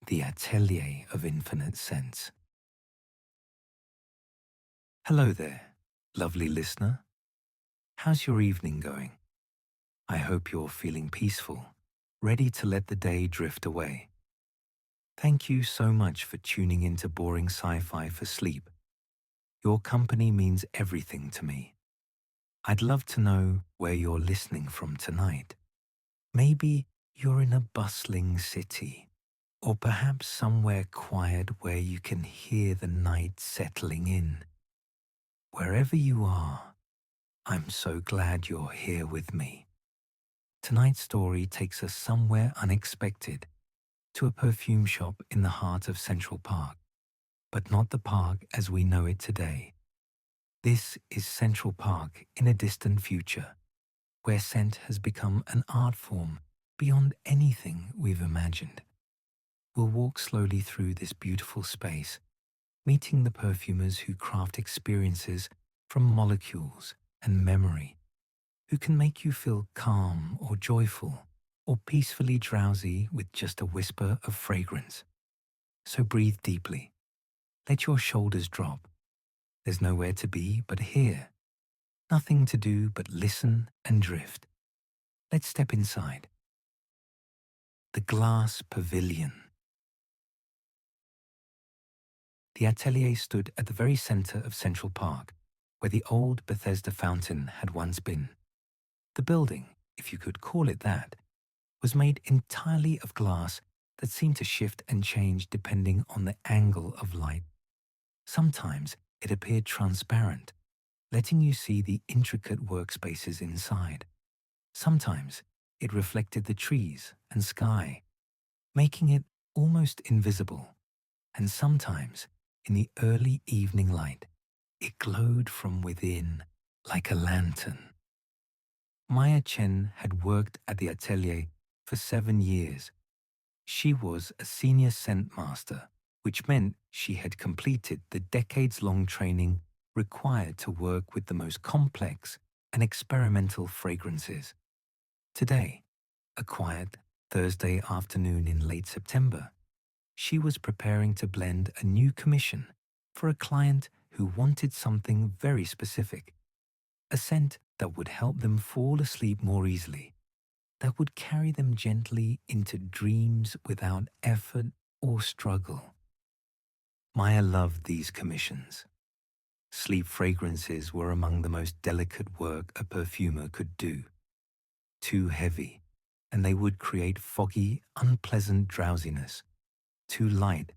the Atelier of Infinite Sense. Hello there, lovely listener. How's your evening going? I hope you're feeling peaceful, ready to let the day drift away. Thank you so much for tuning into boring sci-fi for sleep. Your company means everything to me. I'd love to know where you're listening from tonight. Maybe you're in a bustling city, or perhaps somewhere quiet where you can hear the night settling in. Wherever you are, I'm so glad you're here with me. Tonight's story takes us somewhere unexpected, to a perfume shop in the heart of Central Park, but not the park as we know it today. This is Central Park in a distant future, where scent has become an art form beyond anything we've imagined. We'll walk slowly through this beautiful space, meeting the perfumers who craft experiences from molecules and memory, who can make you feel calm or joyful or peacefully drowsy with just a whisper of fragrance. So breathe deeply. Let your shoulders drop. There's nowhere to be but here. Nothing to do but listen and drift. Let's step inside. The Glass Pavilion. The Atelier stood at the very center of Central Park, where the old Bethesda fountain had once been. The building, if you could call it that, was made entirely of glass that seemed to shift and change depending on the angle of light. Sometimes it appeared transparent, letting you see the intricate workspaces inside. Sometimes it reflected the trees and sky, making it almost invisible. And sometimes, in the early evening light, it glowed from within like a lantern. Maya Chen had worked at the Atelier for 7 years. She was a senior scent master, which meant she had completed the decades-long training required to work with the most complex and experimental fragrances. Today, a quiet Thursday afternoon in late September, she was preparing to blend a new commission for a client who wanted something very specific, a scent that would help them fall asleep more easily, that would carry them gently into dreams without effort or struggle. Maya loved these commissions. Sleep fragrances were among the most delicate work a perfumer could do. Too heavy, and they would create foggy, unpleasant drowsiness. Too light,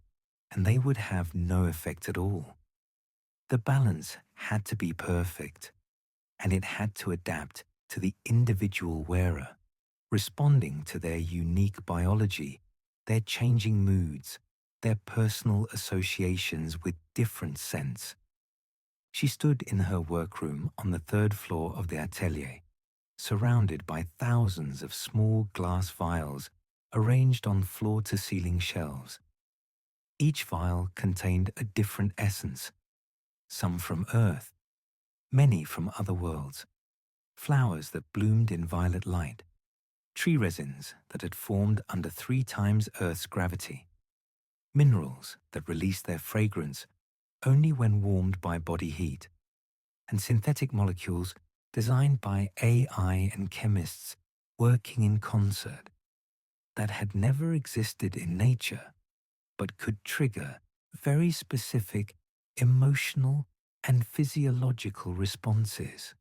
and they would have no effect at all. The balance had to be perfect, and it had to adapt to the individual wearer, responding to their unique biology, their changing moods, their personal associations with different scents. She stood in her workroom on the 3rd floor of the Atelier, surrounded by thousands of small glass vials arranged on floor-to-ceiling shelves. Each vial contained a different essence, some from Earth, many from other worlds, flowers that bloomed in violet light, tree resins that had formed under 3 times Earth's gravity, minerals that released their fragrance only when warmed by body heat, and synthetic molecules designed by AI and chemists working in concert that had never existed in nature but could trigger very specific emotional and physiological responses.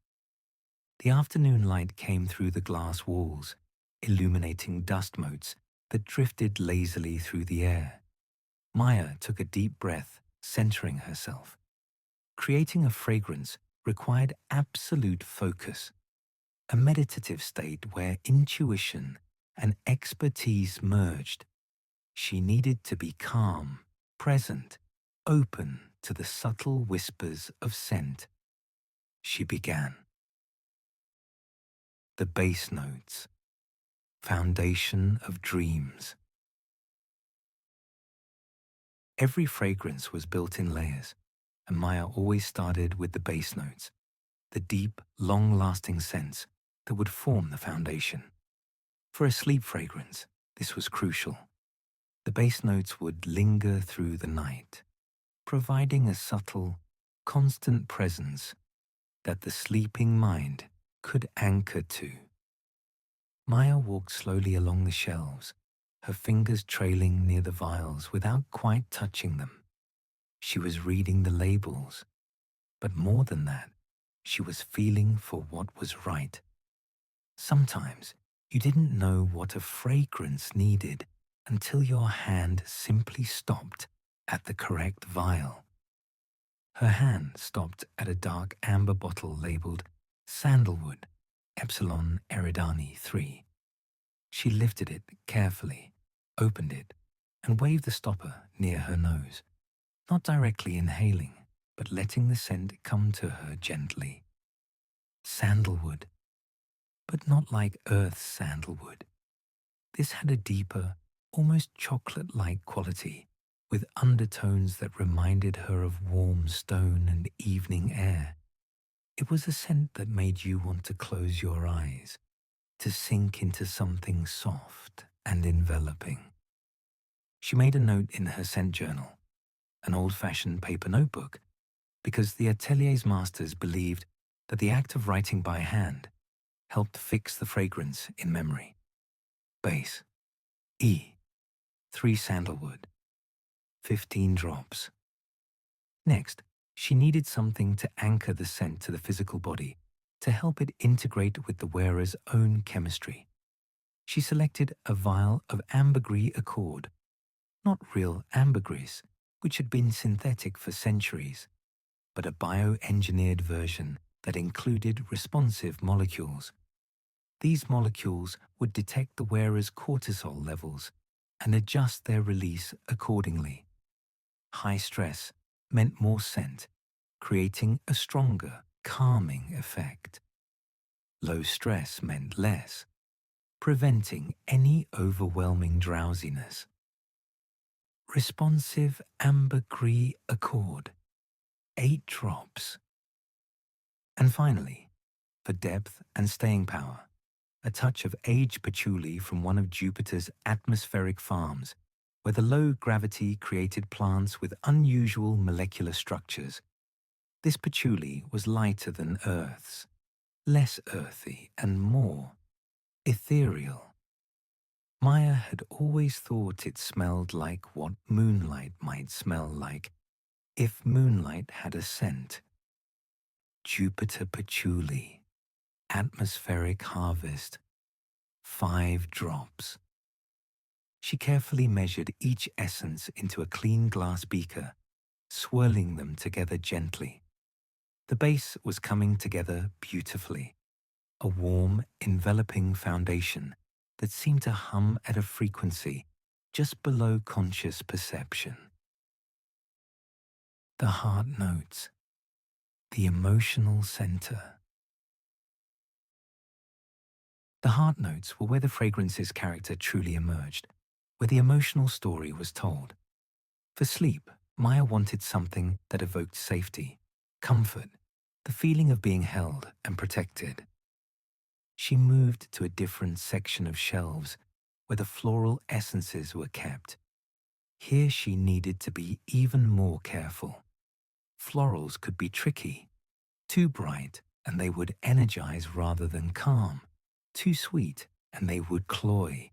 The afternoon light came through the glass walls, illuminating dust motes that drifted lazily through the air. Maya took a deep breath, centering herself. Creating a fragrance required absolute focus, a meditative state where intuition and expertise merged. She needed to be calm, present, open to the subtle whispers of scent. She began. The bass notes, foundation of dreams. Every fragrance was built in layers, and Maya always started with the bass notes, the deep, long-lasting scents that would form the foundation. For a sleep fragrance, this was crucial. The bass notes would linger through the night, providing a subtle, constant presence that the sleeping mind could anchor to. Maya walked slowly along the shelves, her fingers trailing near the vials without quite touching them. She was reading the labels, but more than that, she was feeling for what was right. Sometimes you didn't know what a fragrance needed until your hand simply stopped at the correct vial. Her hand stopped at a dark amber bottle labeled Sandalwood, Epsilon Eridani 3. She lifted it carefully, opened it, and waved the stopper near her nose, not directly inhaling, but letting the scent come to her gently. Sandalwood, but not like Earth's sandalwood. This had a deeper, almost chocolate-like quality, with undertones that reminded her of warm stone and evening air. It was a scent that made you want to close your eyes, to sink into something soft and enveloping. She made a note in her scent journal, an old-fashioned paper notebook, because the Atelier's masters believed that the act of writing by hand helped fix the fragrance in memory. Base, E, 3 sandalwood, 15 drops. Next, she needed something to anchor the scent to the physical body, to help it integrate with the wearer's own chemistry. She selected a vial of ambergris accord, not real ambergris, which had been synthetic for centuries, but a bioengineered version that included responsive molecules. These molecules would detect the wearer's cortisol levels and adjust their release accordingly. High stress meant more scent, creating a stronger, calming effect. Low stress meant less, preventing any overwhelming drowsiness. Responsive ambergris accord, 8 drops. And finally, for depth and staying power, a touch of aged patchouli from one of Jupiter's atmospheric farms, where the low gravity created plants with unusual molecular structures. This patchouli was lighter than Earth's, less earthy and more ethereal. Maya had always thought it smelled like what moonlight might smell like if moonlight had a scent. Jupiter patchouli, atmospheric harvest, 5 drops. She carefully measured each essence into a clean glass beaker, swirling them together gently. The base was coming together beautifully, a warm, enveloping foundation that seemed to hum at a frequency just below conscious perception. The heart notes, the emotional center. The heart notes were where the fragrance's character truly emerged, where the emotional story was told. For sleep, Maya wanted something that evoked safety, comfort, the feeling of being held and protected. She moved to a different section of shelves where the floral essences were kept. Here she needed to be even more careful. Florals could be tricky, too bright and they would energize rather than calm, too sweet and they would cloy,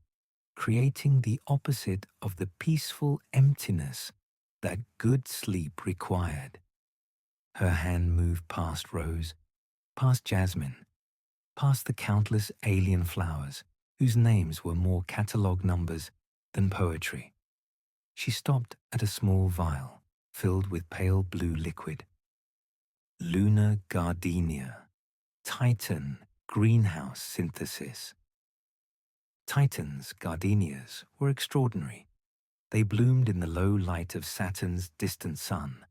creating the opposite of the peaceful emptiness that good sleep required. Her hand moved past rose, past jasmine, past the countless alien flowers whose names were more catalogue numbers than poetry. She stopped at a small vial filled with pale blue liquid. Lunar gardenia, Titan greenhouse synthesis. Titan's gardenias were extraordinary. They bloomed in the low light of Saturn's distant sun,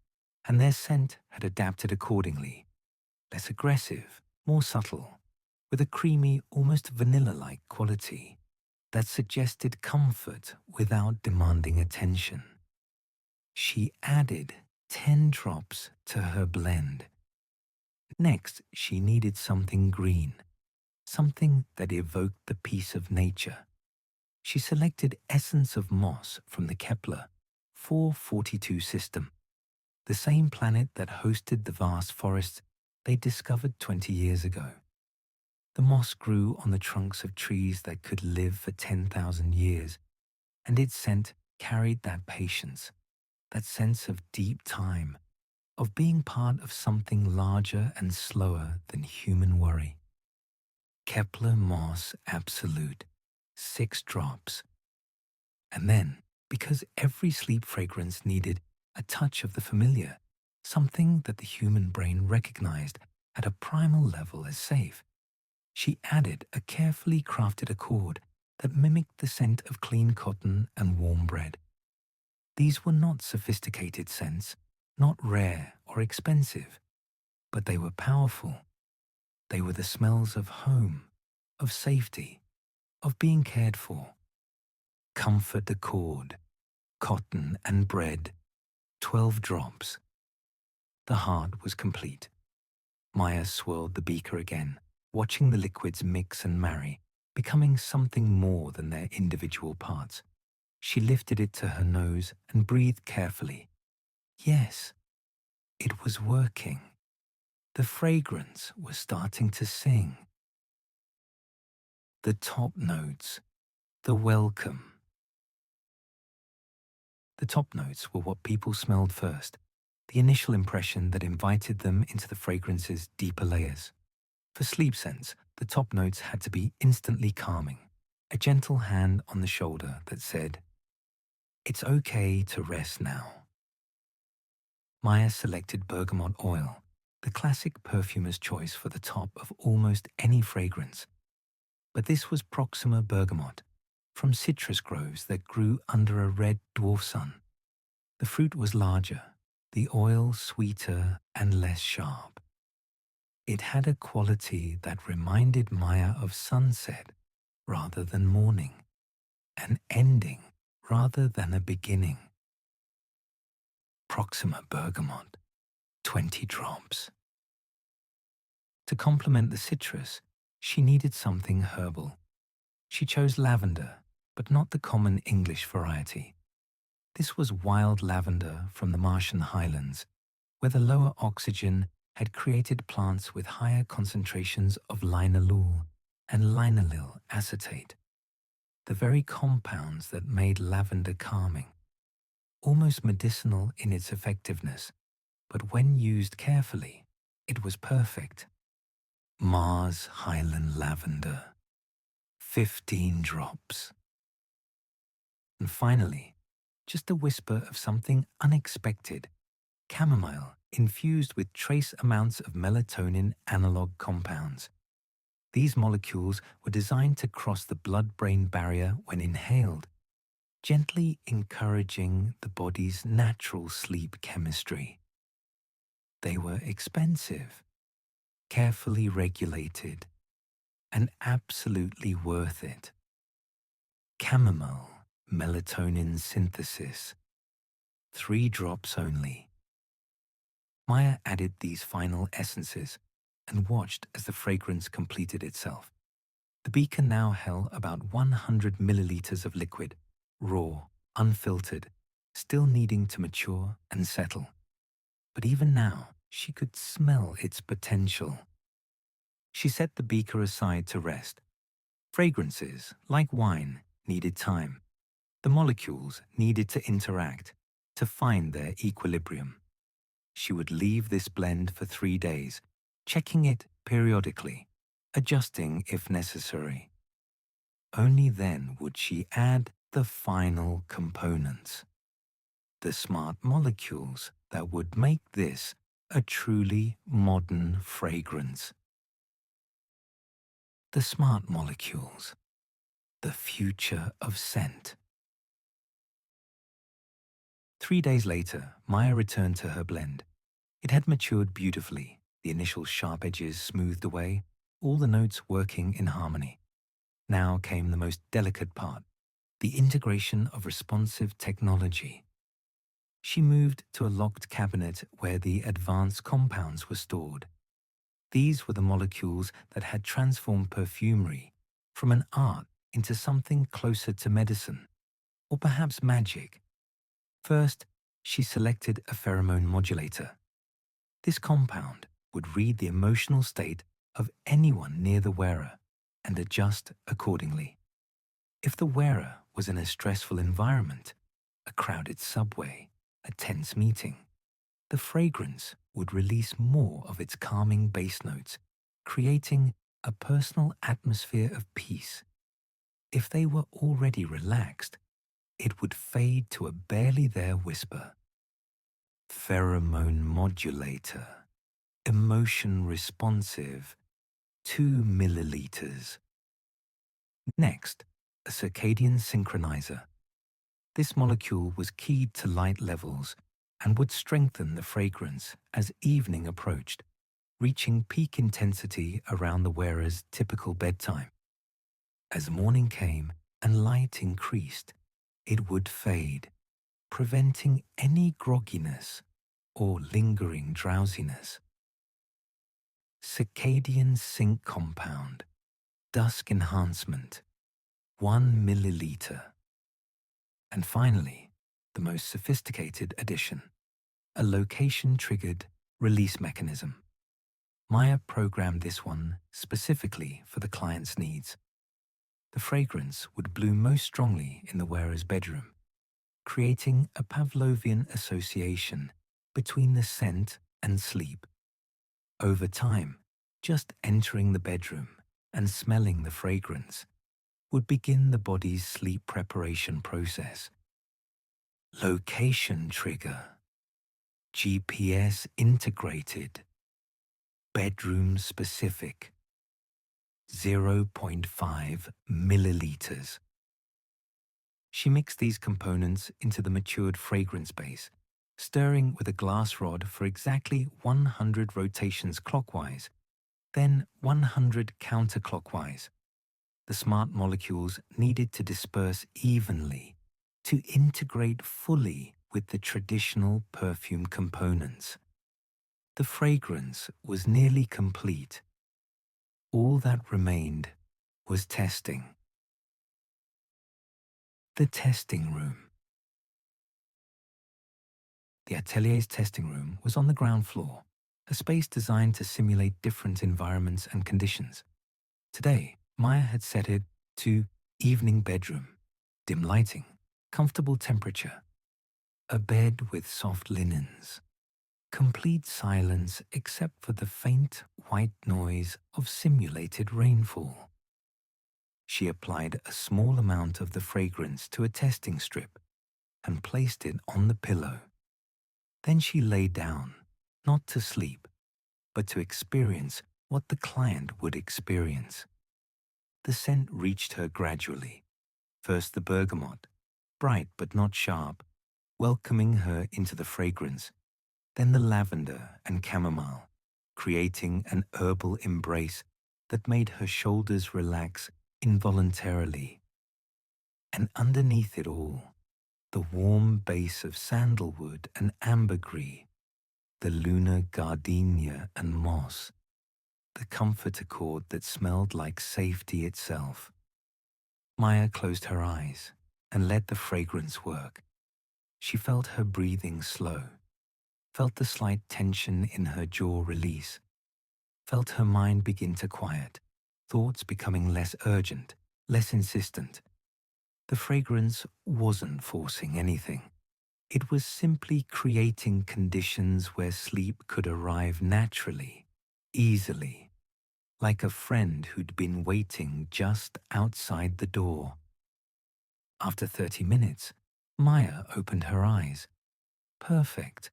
and their scent had adapted accordingly, less aggressive, more subtle, with a creamy, almost vanilla-like quality that suggested comfort without demanding attention. She added 10 drops to her blend. Next, she needed something green, something that evoked the peace of nature. She selected essence of moss from the Kepler 442 system, the same planet that hosted the vast forests they discovered 20 years ago. The moss grew on the trunks of trees that could live for 10,000 years, and its scent carried that patience, that sense of deep time, of being part of something larger and slower than human worry. Kepler Moss Absolute, 6 drops. And then, because every sleep fragrance needed a touch of the familiar, something that the human brain recognized at a primal level as safe, she added a carefully crafted accord that mimicked the scent of clean cotton and warm bread. These were not sophisticated scents, not rare or expensive, but they were powerful. They were the smells of home, of safety, of being cared for. Comfort accord, cotton and bread, 12 drops. The heart was complete. Maya swirled the beaker again, watching the liquids mix and marry, becoming something more than their individual parts. She lifted it to her nose and breathed carefully. Yes, it was working. The fragrance was starting to sing. The top notes, the welcome. The top notes were what people smelled first, the initial impression that invited them into the fragrance's deeper layers. For sleep scents, the top notes had to be instantly calming, a gentle hand on the shoulder that said, "It's okay to rest now." Maya selected bergamot oil, the classic perfumer's choice for the top of almost any fragrance. But this was Proxima bergamot, from citrus groves that grew under a red dwarf sun. The fruit was larger, the oil sweeter and less sharp. It had a quality that reminded Maya of sunset rather than morning, an ending rather than a beginning. Proxima bergamot, 20 drops. To complement the citrus, she needed something herbal. She chose lavender, but not the common English variety. This was wild lavender from the Martian highlands, where the lower oxygen had created plants with higher concentrations of linalool and linalool acetate, the very compounds that made lavender calming, almost medicinal in its effectiveness, but when used carefully, it was perfect. Mars Highland Lavender, 15 drops. And finally, just a whisper of something unexpected, chamomile infused with trace amounts of melatonin analog compounds. These molecules were designed to cross the blood-brain barrier when inhaled, gently encouraging the body's natural sleep chemistry. They were expensive, carefully regulated, and absolutely worth it. Chamomile melatonin synthesis, 3 drops only. Maya added these final essences and watched as the fragrance completed itself. The beaker now held about 100 milliliters of liquid, raw, unfiltered, still needing to mature and settle. But even now, she could smell its potential. She set the beaker aside to rest. Fragrances, like wine, needed time. The molecules needed to interact, to find their equilibrium. She would leave this blend for 3 days, checking it periodically, adjusting if necessary. Only then would she add the final components, the smart molecules that would make this a truly modern fragrance. The smart molecules, the future of scent. 3 days later, Maya returned to her blend. It had matured beautifully, the initial sharp edges smoothed away, all the notes working in harmony. Now came the most delicate part, the integration of responsive technology. She moved to a locked cabinet where the advanced compounds were stored. These were the molecules that had transformed perfumery from an art into something closer to medicine, or perhaps magic. First, she selected a pheromone modulator. This compound would read the emotional state of anyone near the wearer and adjust accordingly. If the wearer was in a stressful environment, a crowded subway, a tense meeting, the fragrance would release more of its calming bass notes, creating a personal atmosphere of peace. If they were already relaxed, it would fade to a barely there whisper. Pheromone modulator, emotion responsive, 2 milliliters. Next, a circadian synchronizer. This molecule was keyed to light levels and would strengthen the fragrance as evening approached, reaching peak intensity around the wearer's typical bedtime. As morning came and light increased, it would fade, preventing any grogginess or lingering drowsiness. Circadian sync compound, dusk enhancement, 1 milliliter. And finally, the most sophisticated addition, a location-triggered release mechanism. Maya programmed this one specifically for the client's needs. The fragrance would bloom most strongly in the wearer's bedroom, creating a Pavlovian association between the scent and sleep. Over time, just entering the bedroom and smelling the fragrance would begin the body's sleep preparation process. Location trigger, GPS integrated, bedroom specific, 0.5 milliliters. She mixed these components into the matured fragrance base, stirring with a glass rod for exactly 100 rotations clockwise, then 100 counterclockwise. The smart molecules needed to disperse evenly to integrate fully with the traditional perfume components. The fragrance was nearly complete. All that remained was testing. The testing room. The Atelier's testing room was on the ground floor, a space designed to simulate different environments and conditions. Today, Maya had set it to evening bedroom, dim lighting, comfortable temperature, a bed with soft linens, complete silence except for the faint white noise of simulated rainfall. She applied a small amount of the fragrance to a testing strip and placed it on the pillow. Then she lay down, not to sleep, but to experience what the client would experience. The scent reached her gradually. First the bergamot, bright but not sharp, welcoming her into the fragrance. Then the lavender and chamomile, creating an herbal embrace that made her shoulders relax involuntarily. And underneath it all, the warm base of sandalwood and ambergris, the lunar gardenia and moss, the comforter cord that smelled like safety itself. Maya closed her eyes and let the fragrance work. She felt her breathing slow, felt the slight tension in her jaw release, felt her mind begin to quiet, thoughts becoming less urgent, less insistent. The fragrance wasn't forcing anything. It was simply creating conditions where sleep could arrive naturally, easily, like a friend who'd been waiting just outside the door. After 30 minutes, Maya opened her eyes. Perfect.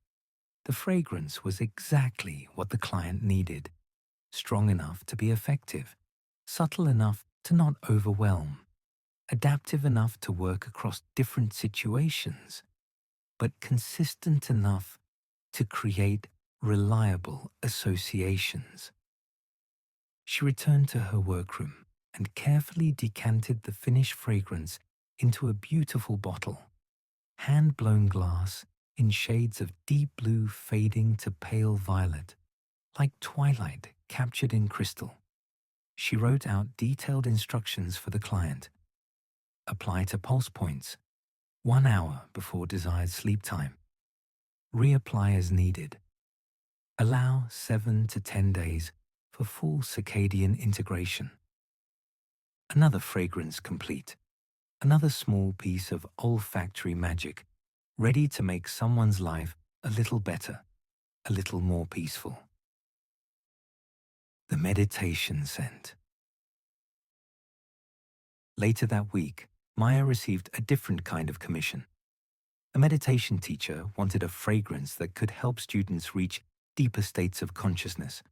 The fragrance was exactly what the client needed. Strong enough to be effective, subtle enough to not overwhelm, adaptive enough to work across different situations, but consistent enough to create reliable associations. She returned to her workroom and carefully decanted the finished fragrance into a beautiful bottle, hand-blown glass in shades of deep blue fading to pale violet, like twilight captured in crystal. She wrote out detailed instructions for the client, apply to pulse points 1 hour before desired sleep time. Reapply as needed. Allow 7 to 10 days for full circadian integration. Another fragrance complete. Another small piece of olfactory magic, ready to make someone's life a little better, a little more peaceful. The meditation scent. Later that week, Maya received a different kind of commission. A meditation teacher wanted a fragrance that could help students reach deeper states of consciousness,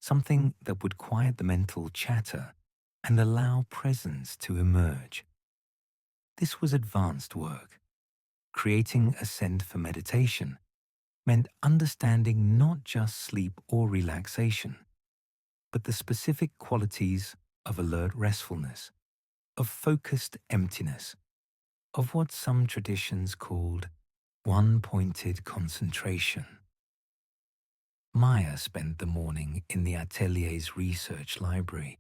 something that would quiet the mental chatter and allow presence to emerge. This was advanced work. Creating a scent for meditation meant understanding not just sleep or relaxation, but the specific qualities of alert restfulness, of focused emptiness, of what some traditions called one-pointed concentration. Maya spent the morning in the Atelier's research library,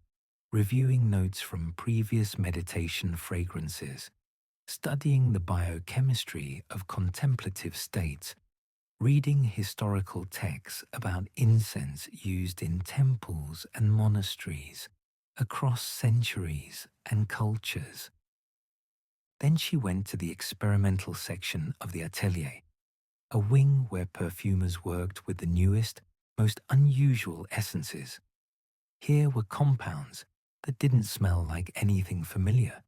reviewing notes from previous meditation fragrances, studying the biochemistry of contemplative states, reading historical texts about incense used in temples and monasteries across centuries and cultures. Then she went to the experimental section of the Atelier, a wing where perfumers worked with the newest, most unusual essences. Here were compounds that didn't smell like anything familiar,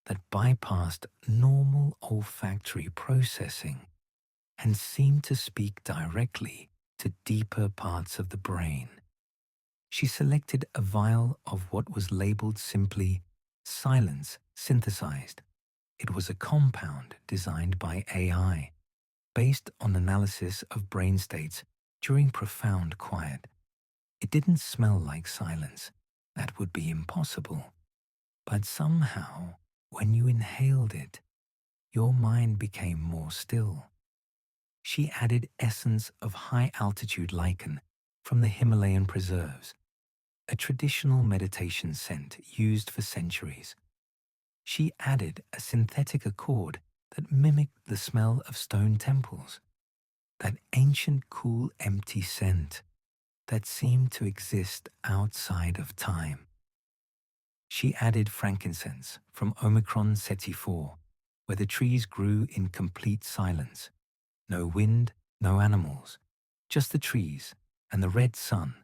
that bypassed normal olfactory processing and seemed to speak directly to deeper parts of the brain. She selected a vial of what was labeled simply silence synthesized. It was a compound designed by AI, based on analysis of brain states during profound quiet. It didn't smell like silence. That would be impossible. But somehow, when you inhaled it, your mind became more still. She added essence of high-altitude lichen from the Himalayan preserves, a traditional meditation scent used for centuries. She added a synthetic accord that mimicked the smell of stone temples, that ancient cool empty scent that seemed to exist outside of time. She added frankincense from Omicron Ceti 4, where the trees grew in complete silence. No wind, no animals, just the trees and the red sun.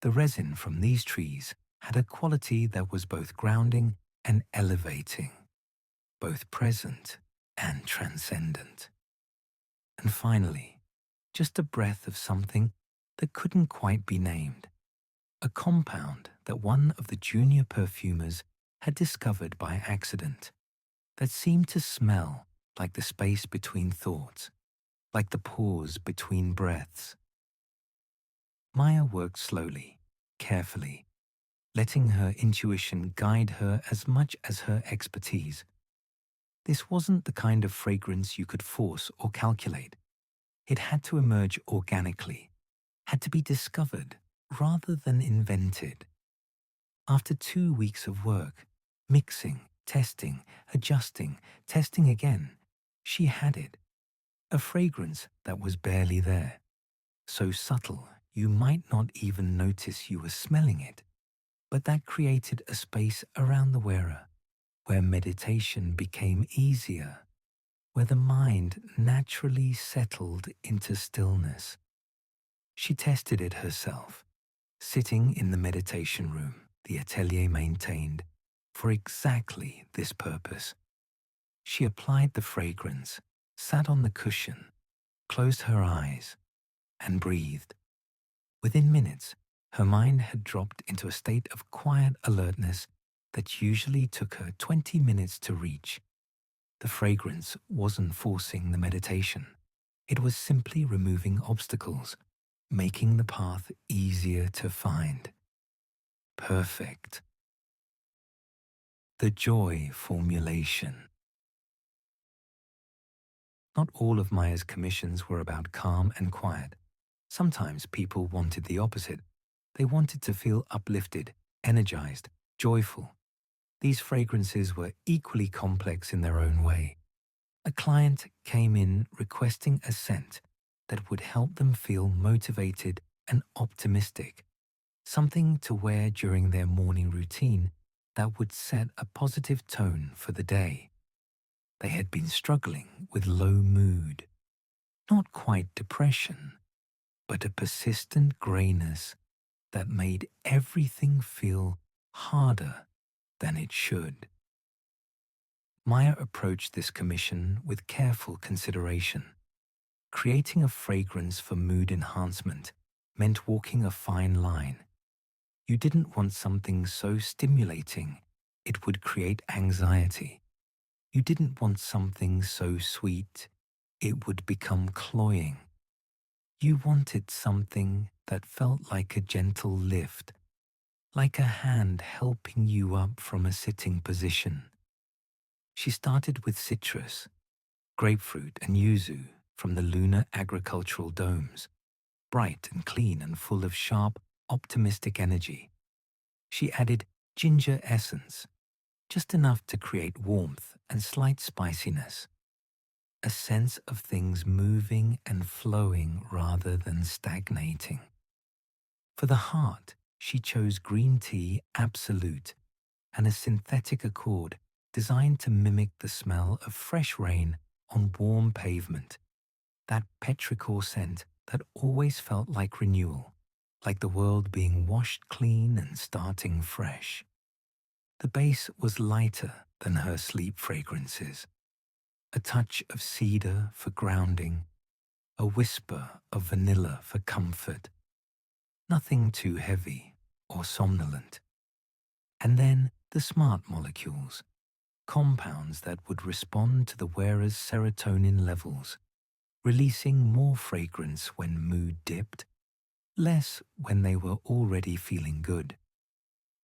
The resin from these trees had a quality that was both grounding and elevating, both present and transcendent. And finally, just a breath of something that couldn't quite be named, a compound that one of the junior perfumers had discovered by accident, that seemed to smell like the space between thoughts, like the pause between breaths. Maya worked slowly, carefully, letting her intuition guide her as much as her expertise. This wasn't the kind of fragrance you could force or calculate. It had to emerge organically, had to be discovered rather than invented. After 2 weeks of work, mixing, testing, adjusting, testing again, she had it. A fragrance that was barely there, so subtle you might not even notice you were smelling it, but that created a space around the wearer where meditation became easier, where the mind naturally settled into stillness. She tested it herself, sitting in the meditation room the Atelier maintained for exactly this purpose. She applied the fragrance, sat on the cushion, closed her eyes, and breathed. Within minutes, her mind had dropped into a state of quiet alertness that usually took her 20 minutes to reach. The fragrance wasn't forcing the meditation. It was simply removing obstacles, making the path easier to find. Perfect. The joy formulation. Not all of Maya's commissions were about calm and quiet. Sometimes people wanted the opposite. They wanted to feel uplifted, energized, joyful. These fragrances were equally complex in their own way. A client came in requesting a scent that would help them feel motivated and optimistic, something to wear during their morning routine that would set a positive tone for the day. They had been struggling with low mood, not quite depression, but a persistent grayness that made everything feel harder than it should. Maya approached this commission with careful consideration. Creating a fragrance for mood enhancement meant walking a fine line. You didn't want something so stimulating it would create anxiety. You didn't want something so sweet it would become cloying. You wanted something that felt like a gentle lift, like a hand helping you up from a sitting position. She started with citrus, grapefruit and yuzu from the lunar agricultural domes, bright and clean and full of sharp, optimistic energy. She added ginger essence, just enough to create warmth and slight spiciness, a sense of things moving and flowing rather than stagnating. For the heart, she chose green tea absolute and a synthetic accord designed to mimic the smell of fresh rain on warm pavement, that petrichor scent that always felt like renewal, like the world being washed clean and starting fresh. The base was lighter than her sleep fragrances, a touch of cedar for grounding, a whisper of vanilla for comfort, nothing too heavy or somnolent. And then the smart molecules, compounds that would respond to the wearer's serotonin levels, releasing more fragrance when mood dipped, less when they were already feeling good.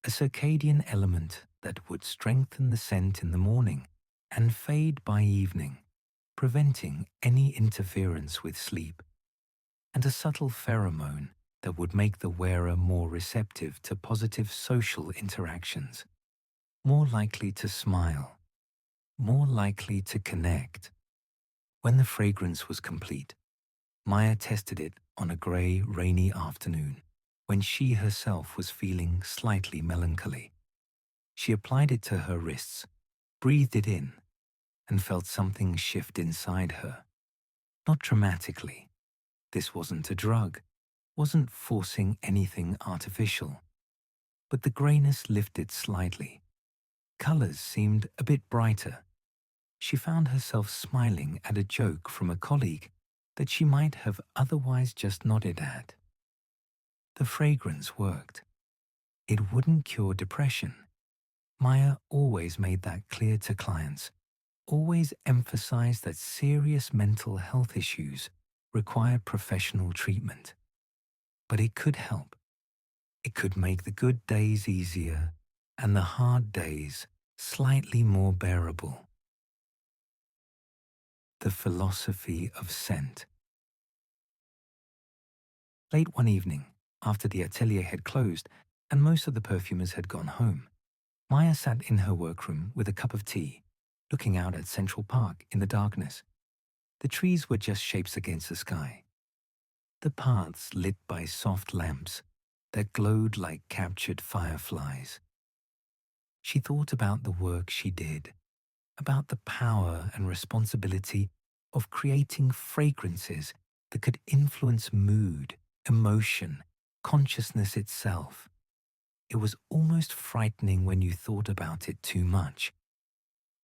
A circadian element that would strengthen the scent in the morning and fade by evening, preventing any interference with sleep, and a subtle pheromone that would make the wearer more receptive to positive social interactions, more likely to smile, more likely to connect. When the fragrance was complete, Maya tested it on a grey, rainy afternoon when she herself was feeling slightly melancholy. She applied it to her wrists, breathed it in, and felt something shift inside her. Not dramatically. This wasn't a drug, wasn't forcing anything artificial. But the greyness lifted slightly. Colours seemed a bit brighter. She found herself smiling at a joke from a colleague that she might have otherwise just nodded at. The fragrance worked. It wouldn't cure depression. Maya always made that clear to clients, always emphasized that serious mental health issues require professional treatment. But it could help. It could make the good days easier and the hard days slightly more bearable. The philosophy of scent. Late one evening, after the atelier had closed and most of the perfumers had gone home, Maya sat in her workroom with a cup of tea, looking out at Central Park in the darkness. The trees were just shapes against the sky. The paths lit by soft lamps that glowed like captured fireflies. She thought about the work she did, about the power and responsibility of creating fragrances that could influence mood, emotion, consciousness itself. It was almost frightening when you thought about it too much.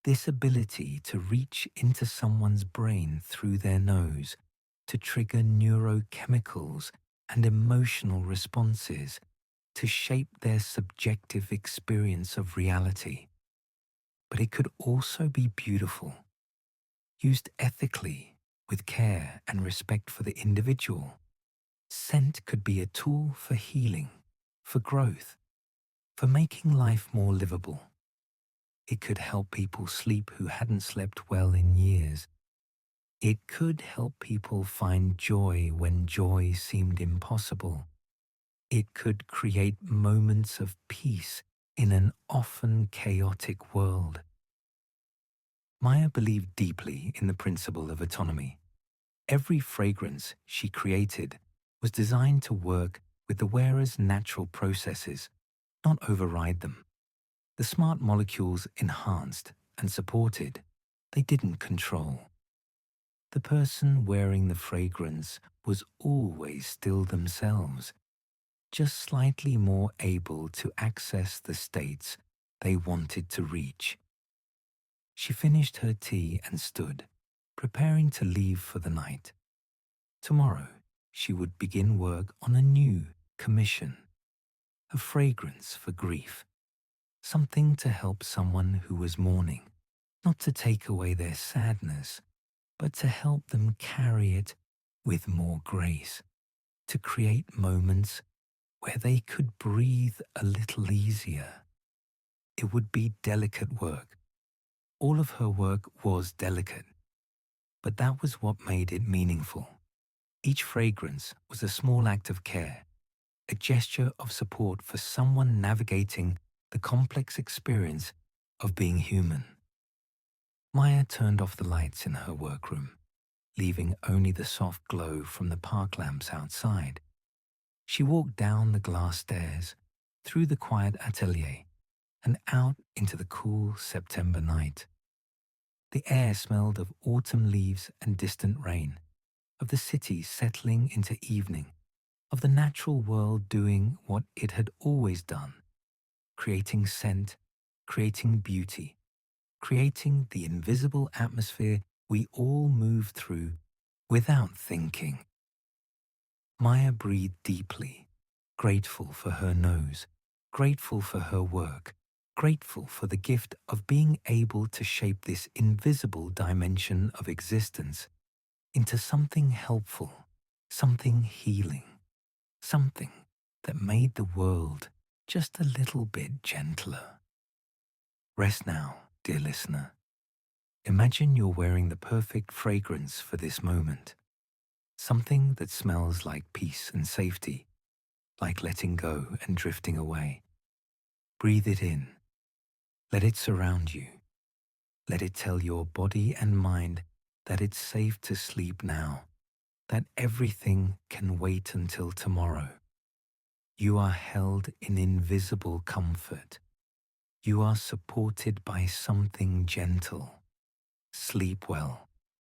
This ability to reach into someone's brain through their nose, to trigger neurochemicals and emotional responses, to shape their subjective experience of reality. But it could also be beautiful, used ethically, with care and respect for the individual. Scent could be a tool for healing, for growth, for making life more livable. It could help people sleep who hadn't slept well in years. It could help people find joy when joy seemed impossible. It could create moments of peace in an often chaotic world. Maya believed deeply in the principle of autonomy. Every fragrance she created was designed to work with the wearer's natural processes, not override them. The smart molecules enhanced and supported, they didn't control. The person wearing the fragrance was always still themselves, just slightly more able to access the states they wanted to reach. She finished her tea and stood, preparing to leave for the night. Tomorrow, she would begin work on a new commission, a fragrance for grief, something to help someone who was mourning, not to take away their sadness, but to help them carry it with more grace, to create moments where they could breathe a little easier. It would be delicate work. All of her work was delicate, but that was what made it meaningful. Each fragrance was a small act of care, a gesture of support for someone navigating the complex experience of being human. Maya turned off the lights in her workroom, leaving only the soft glow from the park lamps outside. She walked down the glass stairs, through the quiet atelier, and out into the cool September night. The air smelled of autumn leaves and distant rain, of the city settling into evening, of the natural world doing what it had always done, creating scent, creating beauty, creating the invisible atmosphere we all move through without thinking. Maya breathed deeply, grateful for her nose, grateful for her work, grateful for the gift of being able to shape this invisible dimension of existence into something helpful, something healing, something that made the world just a little bit gentler. Rest now, dear listener. Imagine you're wearing the perfect fragrance for this moment, something that smells like peace and safety, like letting go and drifting away. Breathe it in. Let it surround you. Let it tell your body and mind that it's safe to sleep now, that everything can wait until tomorrow. You are held in invisible comfort. You are supported by something gentle. Sleep well.